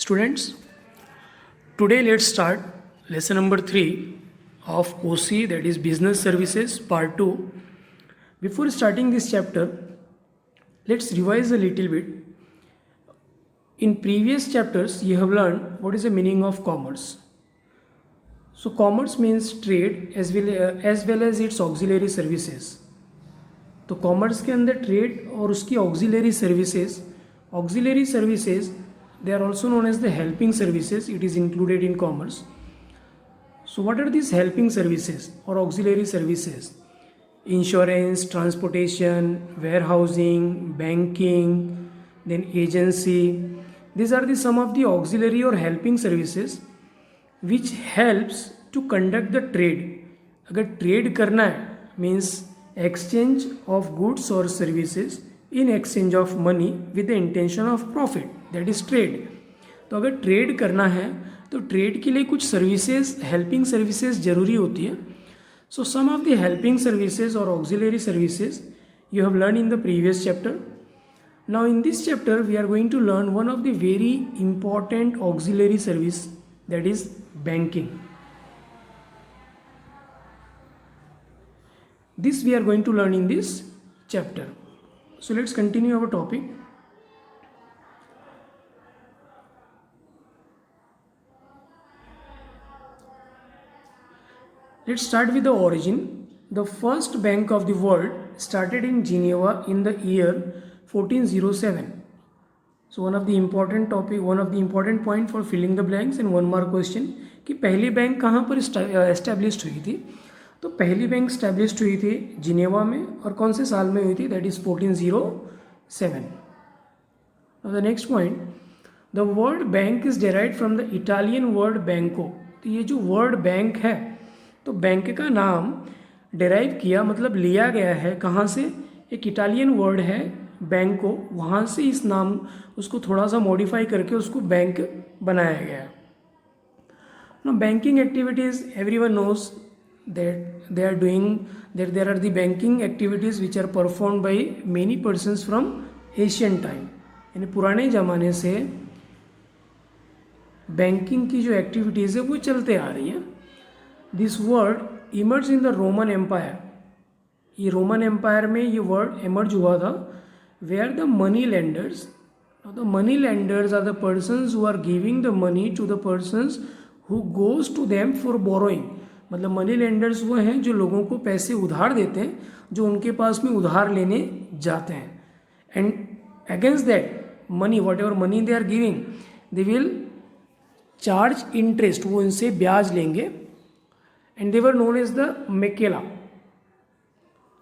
Students, today let's start lesson number 3 of OC, that is Business Services Part 2. Before starting this chapter, let's revise a little bit. In previous chapters, you have learned what is the meaning of commerce. So commerce means trade as well as its auxiliary services. तो commerce के अंदर trade और उसकी auxiliary services they are also known as the helping services. It is included in commerce. So what are these helping services or auxiliary services? Insurance, transportation, warehousing, banking, then agency. These are some of the auxiliary or helping services which helps to conduct the trade. अगर trade करना है means exchange of goods or services in exchange of money with the intention of profit, that is trade. तो अगर trade करना है तो trade के लिए कुछ सर्विसेज, हेल्पिंग सर्विसेज जरूरी होती है. So some of the helping services or auxiliary services you have learn in the previous chapter. Now in this chapter we are going to learn one of the very important auxiliary service, that is banking. This we are going to learn in this chapter. So let's continue our topic. Let's start with the origin. The first bank of the world started in Geneva in the year 1407. So one of the important point for filling the blanks and one more question कि पहली bank कहाँ पर established हुई थी. तो पहली bank established हुई थी जिनेवा में और कौन से साल में हुई थी, that is 1407. The next point, the word bank is derived from the Italian word बैंको. तो ये जो वर्ड बैंक है तो बैंक का नाम डेराइव किया मतलब लिया गया है कहाँ से, एक इटालियन वर्ड है बैंको, वहाँ से इस नाम उसको थोड़ा सा मॉडिफाई करके उसको बैंक बनाया गया. Now banking activities everyone knows that they are doing, that there are the banking activities which are performed by many persons from ancient time. यानी पुराने ज़माने से बैंकिंग की जो एक्टिविटीज़ है वो चलते आ रही है. This word emerge in the Roman empire. ये रोमन एम्पायर में ये वर्ड इमर्ज हुआ था. Where the money lenders, the money lenders are the persons who are giving the money to the persons who goes to them for borrowing. मतलब money lenders वो हैं जो लोगों को पैसे उधार देते हैं जो उनके पास में उधार लेने जाते हैं. And against that money, whatever money they are giving, they will charge interest, वो इनसे ब्याज लेंगे. And they were known as the मेकेला.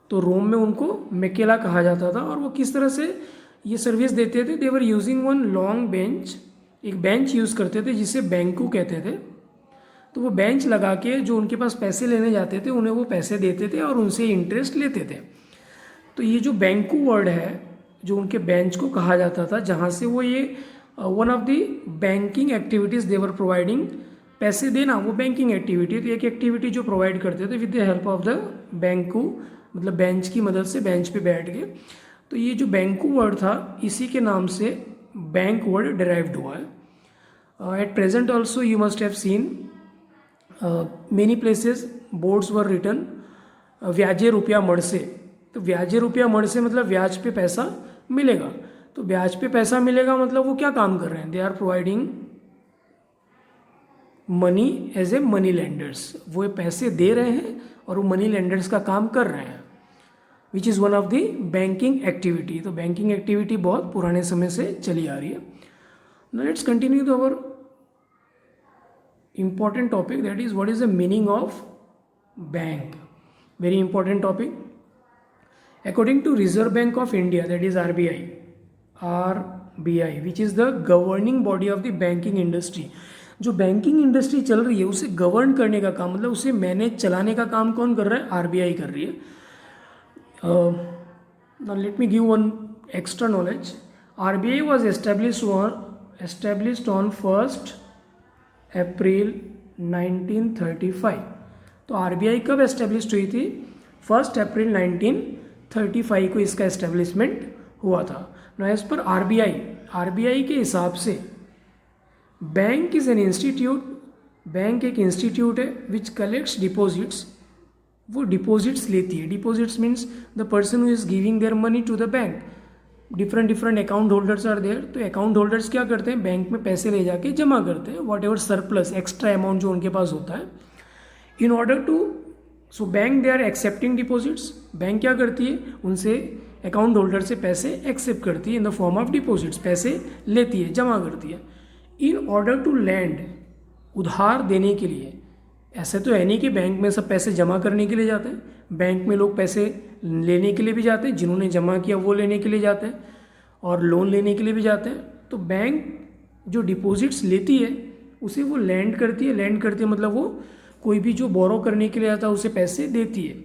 तो रोम में उनको मेकेला कहा जाता था. और वो किस तरह से ये सर्विस देते थे, they were using one long bench, एक बेंच यूज़ करते थे जिसे बैंकू कहते थे. तो वो बेंच लगा के जो उनके पास पैसे लेने जाते थे उन्हें वो पैसे देते थे और उनसे इंटरेस्ट लेते थे. तो ये जो बैंकू वर्ड है जो उनके बेंच को कहा जाता था, जहाँ से वो ये one of the banking activities they were providing, पैसे देना वो बैंकिंग एक्टिविटी. तो एक एक्टिविटी जो प्रोवाइड करते थे with the help of the banco, मतलब बेंच की मदद से बेंच पे बैठ के. तो ये जो बैंकू वर्ड था इसी के नाम से बैंक वर्ड डिराइव्ड हुआ है. At present also you must have seen many places boards were written ब्याजे रुपया मड़से. तो ब्याजे रुपया मड़से मतलब ब्याज पे पैसा मिलेगा. तो ब्याज पे पैसा मिलेगा मतलब वो क्या काम कर रहे हैं, they are providing money as a money lenders. वो पैसे दे रहे हैं और वो मनी लेंडर्स का काम कर रहे हैं, which is one of the banking activity. तो बैंकिंग एक्टिविटी बहुत पुराने समय से चली आ रही है. Now let's continue the our important topic, that is what is the meaning of bank. Very important topic. According to Reserve Bank of India, that is RBI, which is the governing body of the banking industry. जो banking industry चल रही है उसे govern करने का काम, मतलब उसे मैनेज चलाने का काम कौन कर रहा है, आरबीआई कर रही है. Now let me give one extra knowledge. RBI was established on 1st अप्रैल 1935. तो आरबीआई कब एस्टेब्लिश हुई थी, 1 अप्रैल 1935 को इसका एस्टेब्लिशमेंट हुआ था. एज पर आरबीआई के हिसाब से bank is an institute, bank एक इंस्टीट्यूट है विच कलेक्ट्स डिपॉजिट्स, वो डिपॉजिट्स लेती है. Deposits means the person who is giving their money to the bank. Different account holders are there. तो अकाउंट होल्डर्स क्या करते हैं, बैंक में पैसे ले जाके जमा करते हैं, whatever surplus extra amount जो उनके पास होता है. In order to, so bank they are accepting deposits. Bank क्या करती है, उनसे अकाउंट होल्डर से पैसे एक्सेप्ट करती है in the form of deposits, पैसे लेती है, जमा करती है. इन ऑर्डर टू लैंड, उधार देने के लिए. ऐसे तो है नहीं कि बैंक में सब पैसे जमा करने के लिए जाते हैं. बैंक में लोग पैसे लेने के लिए भी जाते हैं, जिन्होंने जमा किया वो लेने के लिए जाते हैं, और लोन लेने के लिए भी जाते हैं. तो बैंक जो डिपॉजिट्स लेती है उसे वो लैंड करती है. लैंड करती है मतलब वो कोई भी जो बोरो करने के लिए आता है उसे पैसे देती है.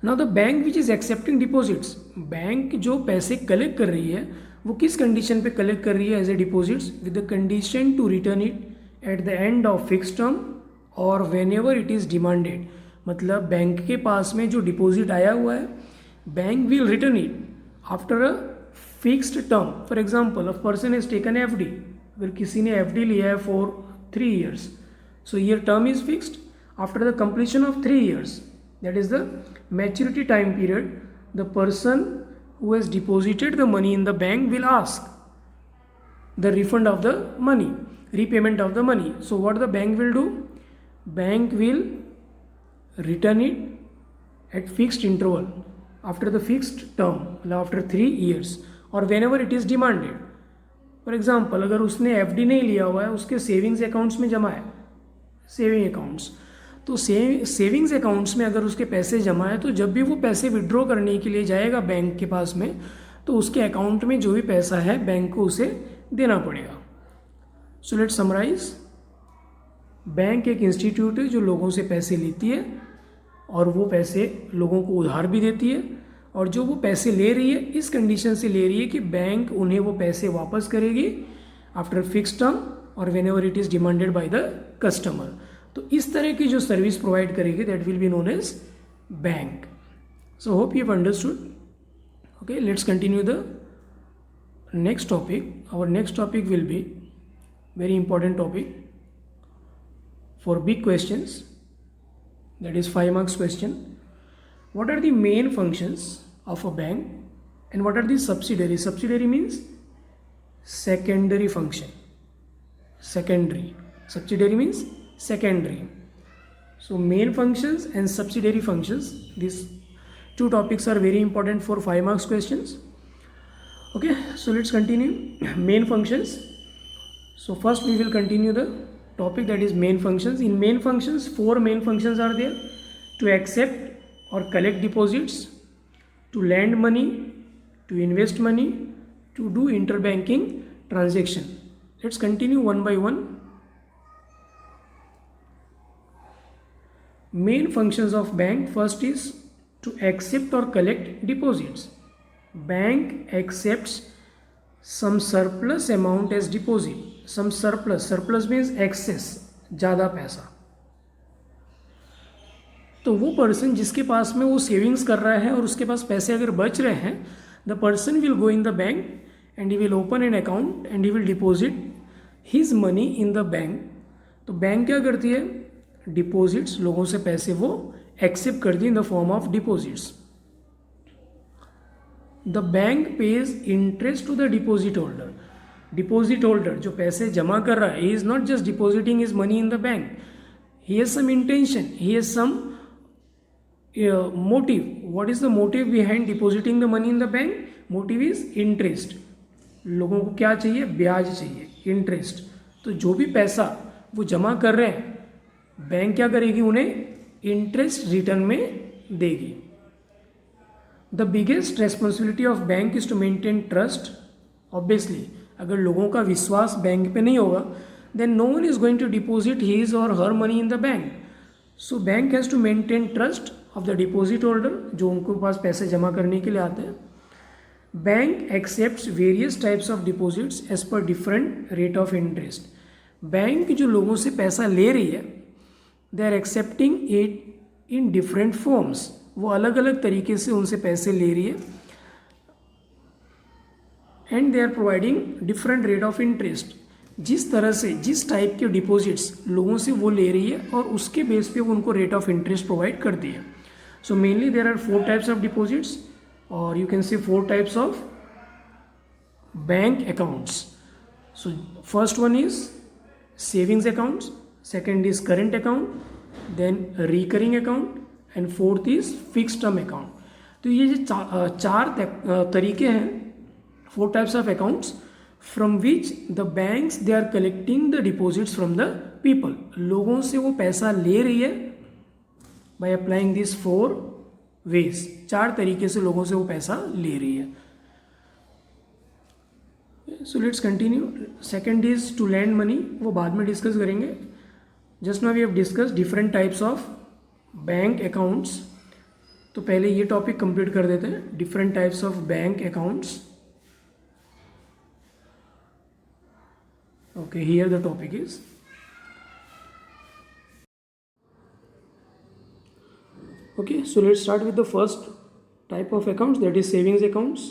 Now the bank which is accepting deposits, bank जो पैसे कलेक्ट कर रही है वो किस कंडीशन पे कलेक्ट कर रही है as a deposits, with the condition to return it at the end of fix term or whenever it is demanded. मतलब बैंक के पास में जो डिपॉजिट आया हुआ है, bank will return it after a fixed term. For example, a person has taken FD. अगर किसी ने एफडी लिया है for 3 years, so your term is fixed. After the completion of 3 years, that is the maturity time period, the person who has deposited the money in the bank will ask the refund of the money, repayment of the money. So what the bank will do, bank will return it at fixed interval after the fixed term, after 3 years or whenever it is demanded. For example, अगर उसने FD नहीं लिया हुआ है, उसके savings accounts में जमा है, सेविंग अकाउंट्स, तो सेविंग्स अकाउंट्स में अगर उसके पैसे जमा है तो जब भी वो पैसे विड्रॉ करने के लिए जाएगा बैंक के पास में, तो उसके अकाउंट में जो भी पैसा है बैंक को उसे देना पड़ेगा. So let's summarise. बैंक एक इंस्टीट्यूट है जो लोगों से पैसे लेती है और वो पैसे लोगों को उधार भी देती है, और जो वो पैसे ले रही है इस कंडीशन से ले रही है कि बैंक उन्हें वो पैसे वापस करेगी after fix term or whenever it is demanded by the customer. तो इस तरह की जो सर्विस प्रोवाइड करेगी that will be known as bank. So hope you have understood. Okay, let's continue the next topic. Our next topic will be very important topic for big questions, that is 5 marks question. What are the main functions of a bank and what are the subsidiary? Subsidiary means secondary function. Secondary. Subsidiary means secondary. So main functions and subsidiary functions, these two topics are very important for 5 marks questions. Okay, so let's continue. Main functions. So first we will continue the topic, that is main functions. In main functions, 4 main functions are there: to accept or collect deposits, to lend money, to invest money, to do interbanking transaction. Let's continue one by one. Main functions of bank, first is to accept or collect deposits. Bank accepts some surplus amount as deposit. Some surplus means excess, ज़्यादा पैसा. तो वो person जिसके पास में वो savings कर रहा है और उसके पास पैसे अगर बच रहे हैं, the person will go in the bank and he will open an account and he will deposit his money in the bank. तो बैंक क्या करती है, डिपॉजिट्स, लोगों से पैसे वो एक्सेप्ट करती है in the form of deposits. The bank pays interest to the deposit holder. Deposit holder जो पैसे जमा कर रहा है, he is not just depositing his money in the bank, he has some intention, he has some motive. What is the motive behind depositing the money in the bank? Motive is interest. लोगों को क्या चाहिए? ब्याज चाहिए, interest. तो जो भी पैसा वो जमा कर रहे हैं, बैंक क्या करेगी? उन्हें इंटरेस्ट रिटर्न में देगी. The biggest responsibility of bank is to maintain trust. Obviously अगर लोगों का विश्वास बैंक पे नहीं होगा, then no one is going to deposit his or her money in the bank. So bank has to maintain trust of the deposit holder, जो उनके पास पैसे जमा करने के लिए आते हैं. Bank accepts various types of deposits as per different rate of interest. बैंक जो लोगों से पैसा ले रही है, they are accepting it in different forms. वो अलग अलग तरीके से उनसे पैसे ले रही है and they are providing different rate of interest. जिस तरह से जिस टाइप के डिपॉजिट्स लोगों से वो ले रही है और उसके बेस पे वो उनको रेट ऑफ इंटरेस्ट प्रोवाइड करती है. So mainly there are 4 types of deposits or you can say 4 types of bank accounts. So first one is savings accounts, second is current account, then recurring account and fourth is fix term account. तो ये जो चार तरीके हैं, 4 types of accounts from which the banks they are collecting the deposits from the people. लोगों से वो पैसा ले रही है बाय अप्लाइंग दिस 4 वेज. 4 तरीके से लोगों से वो पैसा ले रही है. So let's continue. Second is to lend money, वो बाद में डिस्कस करेंगे. Just now we have discuss different types of bank accounts. तो पहले ये टॉपिक कंप्लीट कर देते हैं, different types of bank accounts. Okay, here the topic is okay, so let's start with the first type of accounts, that is savings accounts.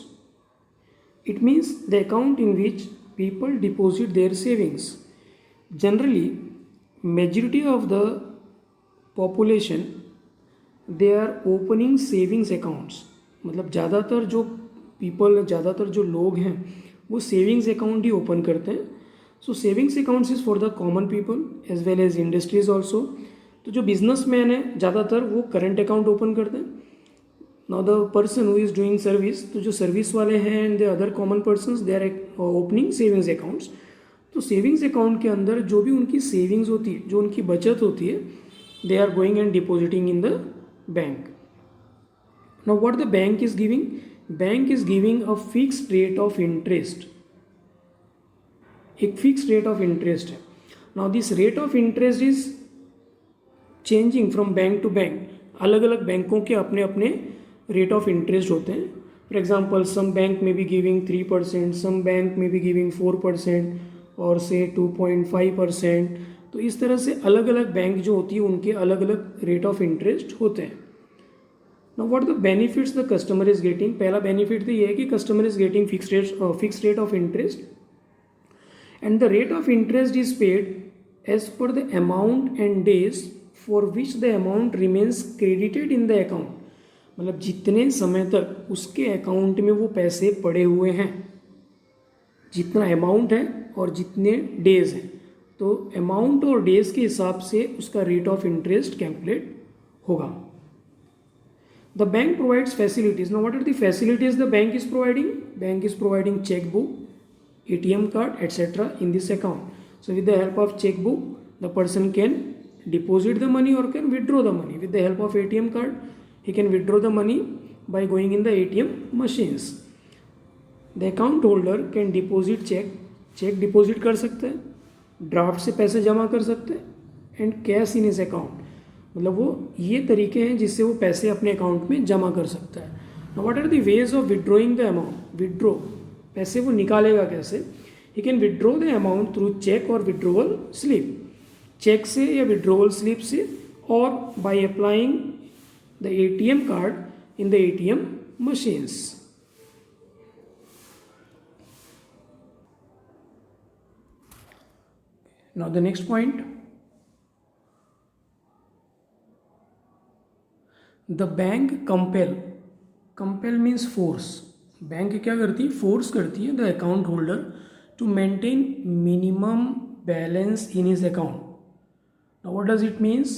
It means the account in which people deposit their savings. Generally, majority of the population they are opening savings accounts. मतलब ज़्यादातर जो लोग हैं वो savings account ही open करते हैं. So savings accounts is for the common people as well as industries also. तो जो बिजनेसमैन है ज़्यादातर वो करंट अकाउंट ओपन करते हैं. Now the person who is doing service, तो जो सर्विस वाले हैं and the other common persons they are opening savings accounts. तो सेविंग्स अकाउंट के अंदर जो भी उनकी सेविंग्स होती है, जो उनकी बचत होती है, they are going and depositing in the bank. Now what the bank is giving? Bank is giving a fixed rate of interest. एक फिक्स्ड रेट ऑफ इंटरेस्ट है. Now this rate of interest is changing from bank to bank. अलग अलग बैंकों के अपने अपने rate of interest होते हैं. फॉर एग्जाम्पल सम बैंक में बी गिविंग 3%, सम बैंक में बी गिविंग 4% और से 2.5%. तो इस तरह से अलग अलग बैंक जो होती है उनके अलग अलग रेट ऑफ इंटरेस्ट होते हैं. Now what the benefits the customer is getting? पहला बेनिफिट तो ये है कि customer is getting fixed rate of interest and the rate of interest is paid as per the amount and days for which the amount remains credited in the account. मतलब जितने समय तक उसके अकाउंट में वो पैसे पड़े हुए हैं, जितना अमाउंट है और जितने डेज हैं, तो अमाउंट और डेज के हिसाब से उसका रेट ऑफ इंटरेस्ट कैलकुलेट होगा. The bank provides facilities. Now what are the facilities the bank is providing? Bank is providing chequebook, ATM card, etc. in this account. So with the help of checkbook, the person can deposit the money or can withdraw the money. With the help of ATM card, he can withdraw the money by going in the ATM machines. The account holder can deposit check deposit कर सकते हैं, draft से पैसे जमा कर सकते हैं, and cash in his account. मतलब वो ये तरीके हैं जिससे वो पैसे अपने अकाउंट में जमा कर सकता है. Now what are the ways of withdrawing the amount? Withdraw, पैसे वो निकालेगा कैसे? He can withdraw the amount through cheque or withdrawal slip. Cheque से या विड्रोवल स्लिप से, or by applying the ATM card in the ATM machines. Now the next point, the bank compel means force. Bank क्या करती है? Force करती है the account holder to maintain minimum balance in his account. Now what does it means?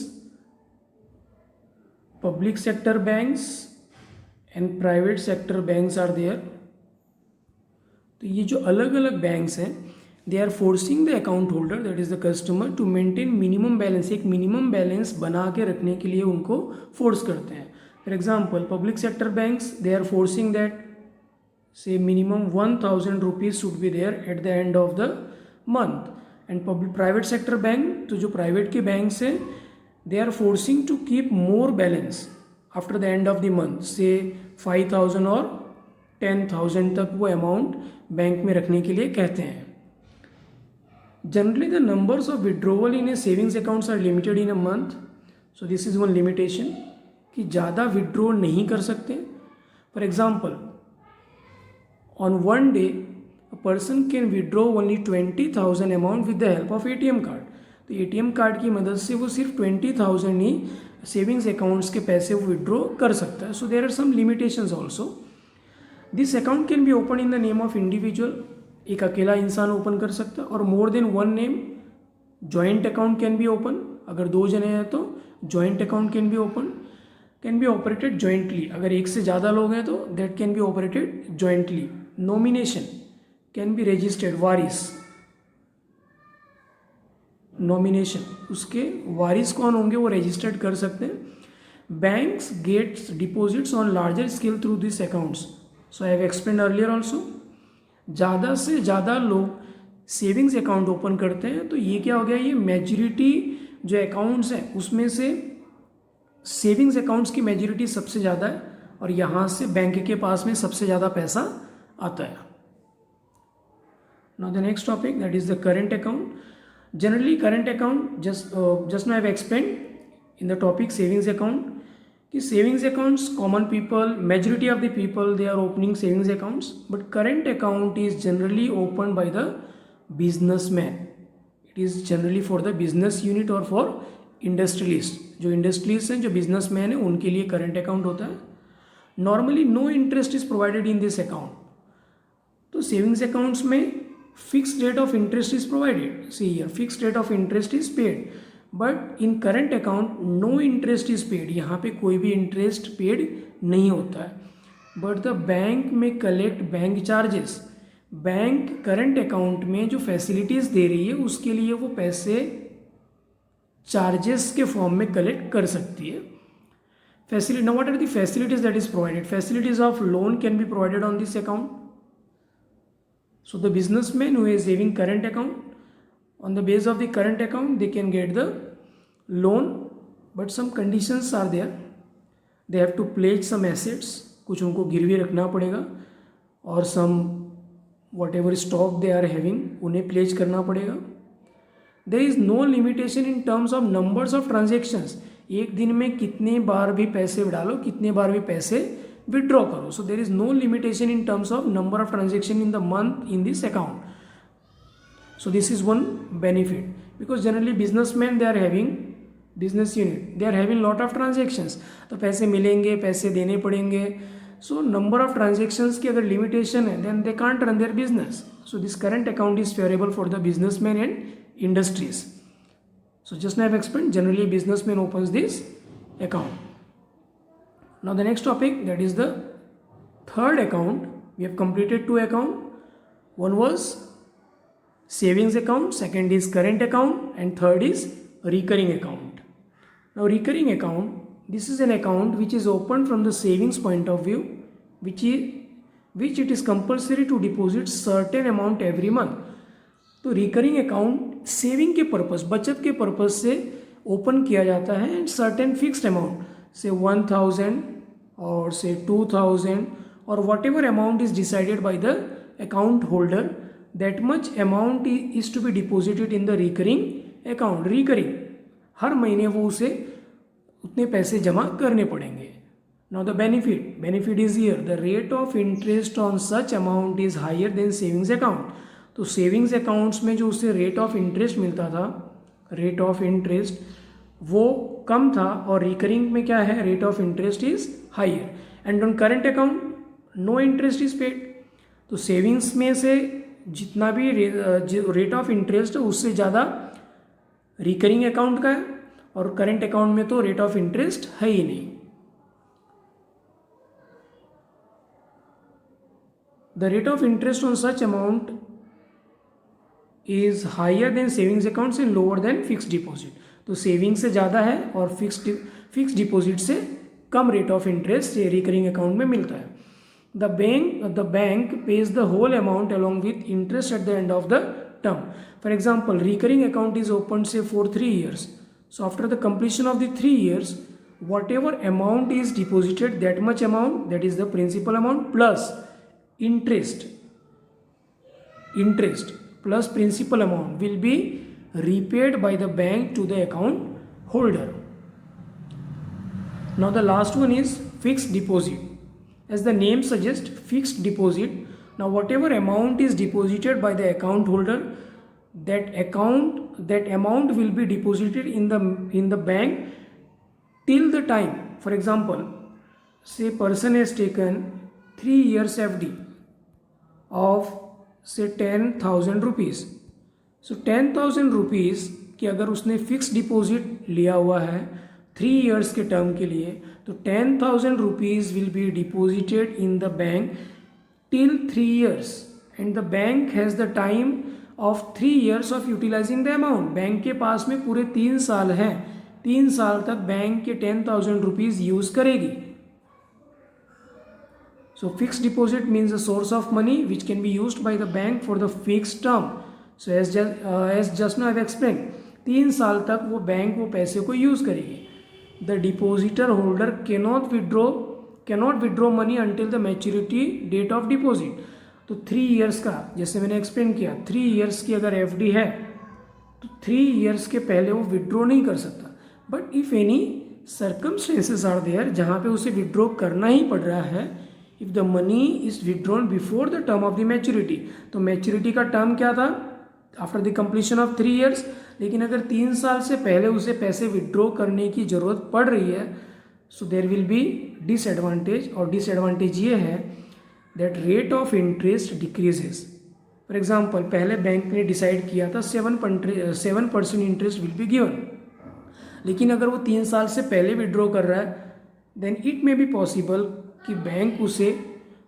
Public sector banks and private sector banks are there. तो ये जो अलग अलग बैंक्स हैं, they are forcing the account holder, that is the customer, to maintain minimum balance. एक minimum balance बना के रखने के लिए उनको फोर्स करते हैं. For example public sector banks, they are forcing that say minimum 1000 rupees should be there at the end of the month. And private sector bank, तो जो प्राइवेट के बैंक्स हैं, they are forcing to keep more balance after the end of the month, say 5000 और 10,000 तक वो amount bank में रखने के लिए कहते हैं. Generally the numbers of withdrawal in a savings accounts are limited in a month. So this is one limitation कि ज़्यादा विड्रॉ नहीं कर सकते. For example, on one day a person can withdraw only 20,000 amount with the help of ATM card. तो ATM card की मदद से वो सिर्फ 20,000 ही सेविंग्स अकाउंट्स के पैसे वो विड्रॉ कर सकता है. So there are some limitations also. This account can be open in the name of individual. एक अकेला इंसान ओपन कर सकता है. और more than one name joint account can be open. अगर 2 जने हैं तो joint account can be open, can be operated jointly. अगर एक से ज़्यादा लोग हैं तो that can be operated jointly. Nomination can be registered. वारिस, नॉमिनेशन, उसके वारिस कौन होंगे वो रजिस्टर्ड कर सकते हैं. Banks gets deposits on larger scale through this accounts. So I have explain earlier also. ज़्यादा से ज़्यादा लोग सेविंग्स अकाउंट ओपन करते हैं. तो ये क्या हो गया, ये मेजॉरिटी जो अकाउंट्स हैं उसमें से सेविंग्स अकाउंट्स की मेजॉरिटी सबसे ज़्यादा है और यहाँ से बैंक के पास में सबसे ज़्यादा पैसा आता है. Now the next topic that is the current account. Generally current account just now I have explain in the topic savings account कि savings accounts common people, majority of the people they are opening savings accounts. But current account is generally open by the businessman. It is generally for the business unit or for industrialist. जो industrialist हैं, जो businessman हैं, उनके लिए current account होता है. Normally no interest is provided in this account. तो savings accounts में fixed rate of interest is provided. See here fixed rate of interest is paid. But in current account no interest is paid. यहाँ पे कोई भी interest paid नहीं होता है. But the bank में collect bank charges. Bank current account में जो फैसिलिटीज़ दे रही है उसके लिए वो पैसे चार्जेस के फॉर्म में कलेक्ट कर सकती है. Facility, now what are the facilities that is provided. Facilities of loan can be provided on this account. So the businessman who is having current account, on the base of the current account they can get the loan, but some conditions are there. They have to pledge some assets, कुछ उनको गिरवी रखना पड़ेगा, और some whatever stock they are having उन्हें pledge करना पड़ेगा. There is no limitation in terms of numbers of transactions. एक दिन में कितने बार भी पैसे डालो, कितने बार भी पैसे विड्रॉ करो. So there is no limitation in terms of number of transaction in the month in this account. So this is one benefit, because generally businessmen they are having business unit, they are having lot of transactions. तो पैसे मिलेंगे, पैसे देने पड़ेंगे. So number of transactions की अगर limitation है then they can't run their business. So this current account is favorable for the businessmen and industries. So just now I have explained, generally businessman opens this account. Now the next topic, that is the third account. We have completed 2 accounts. One was savings account, second is current account, and third is recurring account. Now recurring account, this is an account which is opened from the savings point of view, which it is compulsory to deposit certain amount every month. तो recurring account saving के purpose, बचत के purpose से open किया जाता है, and certain fixed amount से 1,000 और say 2,000 or whatever amount is decided by the account holder, that much amount is to be deposited in the recurring account. Recurring, हर महीने वो उसे उतने पैसे जमा करने पड़ेंगे. Now the benefit is here, the rate of interest on such amount is higher than savings account. तो सेविंग्स अकाउंट्स में जो उससे रेट ऑफ इंटरेस्ट मिलता था, रेट ऑफ इंटरेस्ट वो कम था, और रिकरिंग में क्या है, rate of interest is higher. And on current account no interest is paid. तो सेविंग्स में से जितना भी रेट ऑफ इंटरेस्ट है उससे ज़्यादा रिकरिंग अकाउंट का है, और करंट अकाउंट में तो रेट ऑफ इंटरेस्ट है ही नहीं. The rate of interest on such amount is higher than savings accounts and lower than fixed deposit. तो सेविंग से ज़्यादा है और फिक्स्ड डिपॉजिट से कम rate of interest recurring account में मिलता है. The bank pays the whole amount along with interest at the end of the term. For example, recurring account is open say for 3 years. So after the completion of the 3 years, whatever amount is deposited, that much amount, that is the principal amount plus interest plus principal amount will be repaid by the bank to the account holder. Now the last one is fixed deposit. As the name suggests, fixed deposit Now whatever amount is deposited by the account holder, that amount will be deposited in the bank till the time. For example, say person has taken 3 years FD of say 10,000 rupees. So 10,000 rupees कि अगर उसने fix deposit लिया हुआ है 3 years के term के लिए, तो 10,000 rupees will be deposited in the bank till 3 years and the bank has the time of 3 years of utilising the amount. Bank के पास में पूरे 3 साल हैं. 3 साल तक बैंक के 10,000 रुपीज़ यूज़ करेगी. So fixed deposit means a source of money which can be used by the bank for the fixed term. So as just now I have explained, 3 साल तक वो बैंक वो पैसे को यूज़ करेगी. The depositor holder cannot withdraw money until the maturity date of deposit. तो 3 years का, जैसे मैंने एक्सप्लेन किया, 3 इयर्स की अगर FD है तो 3 इयर्स के पहले वो विड्रॉ नहीं कर सकता. But if any circumstances are there जहाँ पे उसे विड्रॉ करना ही पड़ रहा है, if the money is withdrawn before the term of the maturity. तो मैच्योरिटी का टर्म क्या था? After the completion of 3 years. लेकिन अगर 3 साल से पहले उसे पैसे विड्रॉ करने की ज़रूरत पड़ रही है, so there will be disadvantage. और डिसएडवांटेज ये है that rate of interest decreases. For example, पहले बैंक ने डिसाइड किया था 7% इंटरेस्ट विल बी गिवन. लेकिन अगर वो 3 साल से पहले विड्रॉ कर रहा है, then it may be possible कि बैंक उसे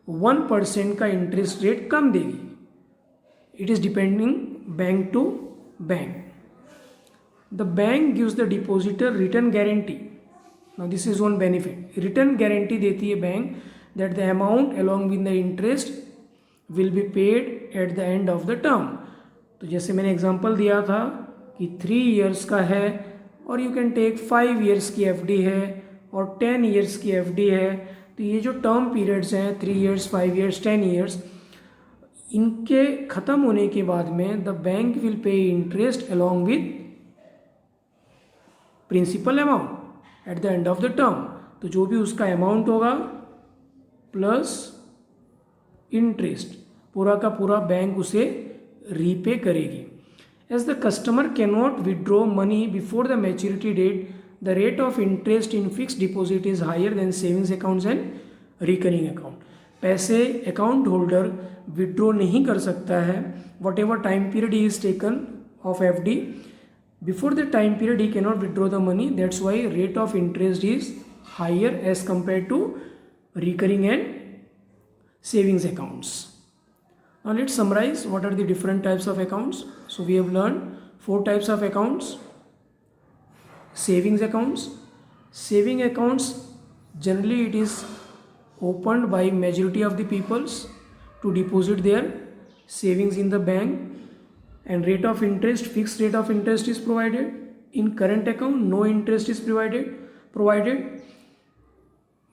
1% का इंटरेस्ट रेट कम देगी. It is depending bank to bank. The bank gives the depositor return guarantee. Now this is one benefit. Return guarantee देती है bank that the amount along with the interest will be paid at the end of the term. तो जैसे मैंने example दिया था कि 3 years का है और यू कैन टेक 5 इयर्स की FD है और 10 इयर्स की FD है. तो ये जो टर्म पीरियड्स हैं 3 इयर्स, 5 इयर्स, 10 इयर्स, इनके ख़त्म होने के बाद में the bank will pay interest along with principal amount at the end of the term. तो जो भी उसका अमाउंट होगा प्लस इंटरेस्ट, पूरा का पूरा बैंक उसे रीपे करेगी. As the customer can not withdraw money before the maturity date, the rate of interest in fixed deposit is higher than savings accounts and recurring account. पैसे account holder withdraw नहीं कर सकता है whatever time period ही is taken of FD. Before the time period ही cannot withdraw the money. That's why rate of interest is higher as compared to recurring and savings accounts. Now let's summarize what are the different types of accounts. So we have learned 4 types of accounts. Savings accounts. Saving accounts, generally it is opened by majority of the peoples to deposit their savings in the bank, and rate of interest, fixed rate of interest is provided. In current account no interest is provided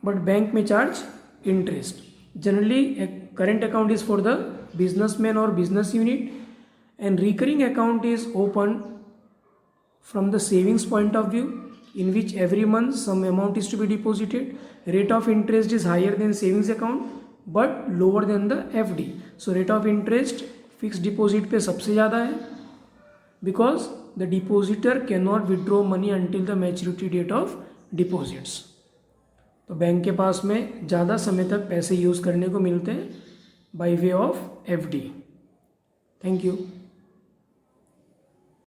but bank may charge interest. Generally a current account is for the businessman or business unit, and recurring account is opened from the savings point of view, in which every month some amount is to be deposited. Rate of interest is higher than savings account but lower than the FD. So rate of interest fixed deposit पे सबसे ज़्यादा है because the depositor cannot withdraw money until the maturity date of deposits. तो bank के पास में ज़्यादा समय तक पैसे यूज़ करने को मिलते हैं by way of FD. Thank you.